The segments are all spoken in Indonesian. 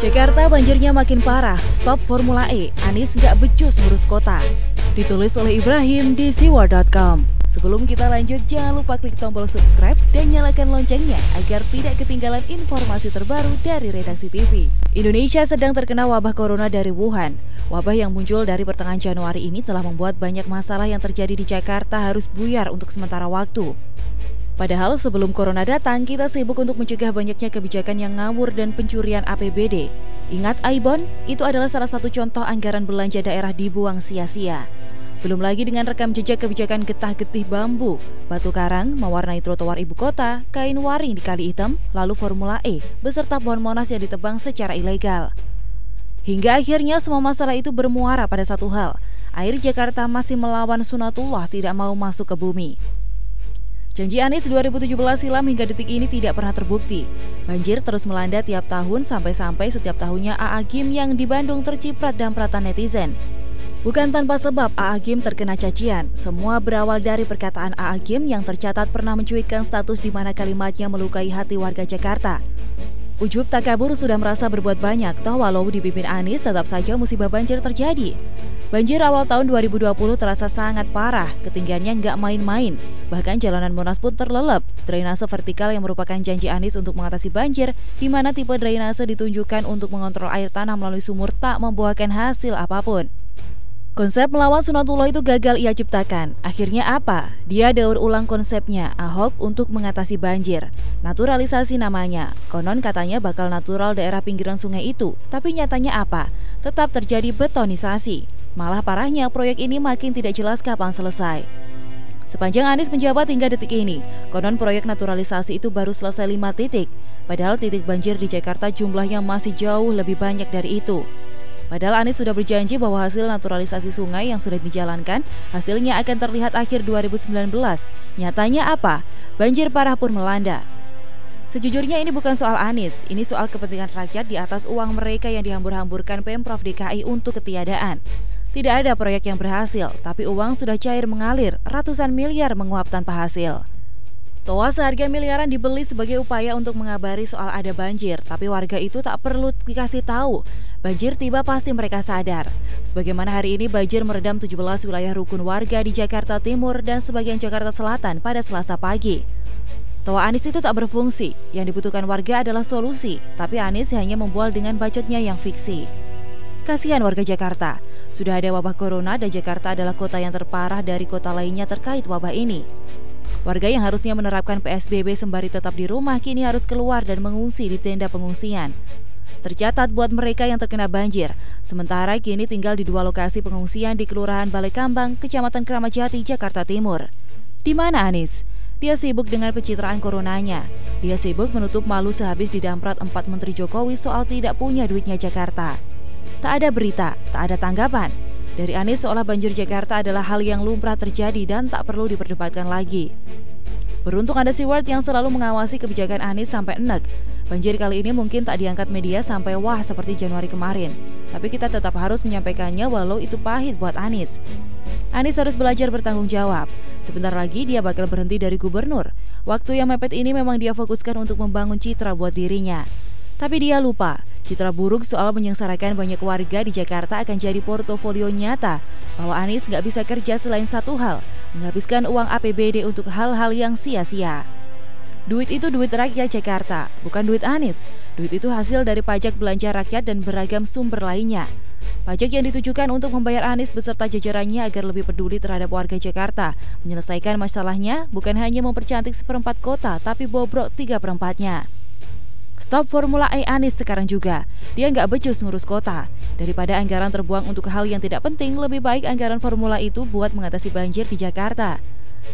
Jakarta banjirnya makin parah, stop Formula E, Anies nggak becus ngurus kota. Ditulis oleh Ibrahim di siwar.com. Sebelum kita lanjut, jangan lupa klik tombol subscribe dan nyalakan loncengnya agar tidak ketinggalan informasi terbaru dari Redaksi TV. Indonesia sedang terkena wabah corona dari Wuhan. Wabah yang muncul dari pertengahan Januari ini telah membuat banyak masalah yang terjadi di Jakarta harus buyar untuk sementara waktu. Padahal sebelum corona datang, kita sibuk untuk mencegah banyaknya kebijakan yang ngawur dan pencurian APBD. Ingat Aibon? Itu adalah salah satu contoh anggaran belanja daerah dibuang sia-sia. Belum lagi dengan rekam jejak kebijakan getah-getih bambu, batu karang, mewarnai trotoar ibu kota, kain waring di Kali Item, lalu Formula E, beserta pohon Monas yang ditebang secara ilegal. Hingga akhirnya semua masalah itu bermuara pada satu hal, air Jakarta masih melawan sunatullah tidak mau masuk ke bumi. Janji Anies 2017 silam hingga detik ini tidak pernah terbukti. Banjir terus melanda tiap tahun sampai-sampai setiap tahunnya A.A. Gym yang di Bandung terciprat dampratan netizen. Bukan tanpa sebab A.A. Gym terkena cacian. Semua berawal dari perkataan A.A. Gym yang tercatat pernah mencuitkan status di mana kalimatnya melukai hati warga Jakarta. Ujub takabur sudah merasa berbuat banyak, toh walau dipimpin Anies tetap saja musibah banjir terjadi. Banjir awal tahun 2020 terasa sangat parah, ketinggiannya nggak main-main. Bahkan jalanan Monas pun terlelep. Drainase vertikal yang merupakan janji Anies untuk mengatasi banjir, di mana tipe drainase ditunjukkan untuk mengontrol air tanah melalui sumur tak membuahkan hasil apapun. Konsep melawan sunatullah itu gagal ia ciptakan. Akhirnya apa? Dia daur ulang konsepnya, Ahok untuk mengatasi banjir. Naturalisasi namanya. Konon katanya bakal natural daerah pinggiran sungai itu. Tapi nyatanya apa? Tetap terjadi betonisasi. Malah parahnya proyek ini makin tidak jelas kapan selesai. Sepanjang Anies menjabat hingga detik ini, konon proyek naturalisasi itu baru selesai 5 titik. Padahal titik banjir di Jakarta jumlahnya masih jauh lebih banyak dari itu. Padahal Anies sudah berjanji bahwa hasil naturalisasi sungai yang sudah dijalankan, hasilnya akan terlihat akhir 2019. Nyatanya apa? Banjir parah pun melanda. Sejujurnya ini bukan soal Anies, ini soal kepentingan rakyat di atas uang mereka yang dihambur-hamburkan Pemprov DKI untuk ketiadaan. Tidak ada proyek yang berhasil, tapi uang sudah cair mengalir, ratusan miliar menguap tanpa hasil. Toa seharga miliaran dibeli sebagai upaya untuk mengabari soal ada banjir, tapi warga itu tak perlu dikasih tahu. Banjir tiba pasti mereka sadar. Sebagaimana hari ini banjir meredam 17 wilayah rukun warga di Jakarta Timur dan sebagian Jakarta Selatan pada Selasa pagi. Toa Anies itu tak berfungsi, yang dibutuhkan warga adalah solusi, tapi Anies hanya membual dengan bacotnya yang fiksi. Kasihan warga Jakarta, sudah ada wabah corona dan Jakarta adalah kota yang terparah dari kota lainnya terkait wabah ini. Warga yang harusnya menerapkan PSBB sembari tetap di rumah kini harus keluar dan mengungsi di tenda pengungsian. Tercatat buat mereka yang terkena banjir, sementara kini tinggal di 2 lokasi pengungsian di Kelurahan Balai Kambang, Kecamatan Kramat Jati, Jakarta Timur. Di mana Anies? Dia sibuk dengan pencitraan coronanya. Dia sibuk menutup malu sehabis didamprat 4 Menteri Jokowi soal tidak punya duitnya Jakarta. Tak ada berita, tak ada tanggapan. Dari Anies seolah banjir Jakarta adalah hal yang lumrah terjadi dan tak perlu diperdebatkan lagi. Beruntung ada Siward yang selalu mengawasi kebijakan Anies sampai enek. Banjir kali ini mungkin tak diangkat media sampai wah seperti Januari kemarin. Tapi kita tetap harus menyampaikannya walau itu pahit buat Anies. Anies harus belajar bertanggung jawab. Sebentar lagi dia bakal berhenti dari gubernur. Waktu yang mepet ini memang dia fokuskan untuk membangun citra buat dirinya. Tapi dia lupa, citra buruk soal menyengsarakan banyak warga di Jakarta akan jadi portofolio nyata bahwa Anies nggak bisa kerja selain satu hal, menghabiskan uang APBD untuk hal-hal yang sia-sia. Duit itu duit rakyat Jakarta, bukan duit Anies. Duit itu hasil dari pajak belanja rakyat dan beragam sumber lainnya. Pajak yang ditujukan untuk membayar Anies beserta jajarannya agar lebih peduli terhadap warga Jakarta, menyelesaikan masalahnya bukan hanya mempercantik 1/4 kota, tapi bobrok 3/4-nya. Stop Formula E Anies sekarang juga. Dia nggak becus ngurus kota. Daripada anggaran terbuang untuk hal yang tidak penting, lebih baik anggaran formula itu buat mengatasi banjir di Jakarta.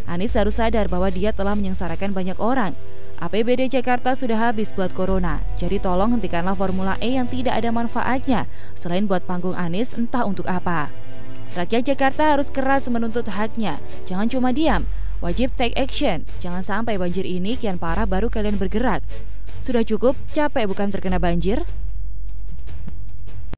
Anies harus sadar bahwa dia telah menyengsarakan banyak orang. APBD Jakarta sudah habis buat corona. Jadi tolong hentikanlah Formula E yang tidak ada manfaatnya. Selain buat panggung Anies, entah untuk apa. Rakyat Jakarta harus keras menuntut haknya. Jangan cuma diam. Wajib take action. Jangan sampai banjir ini kian parah baru kalian bergerak. Sudah cukup, capek bukan terkena banjir?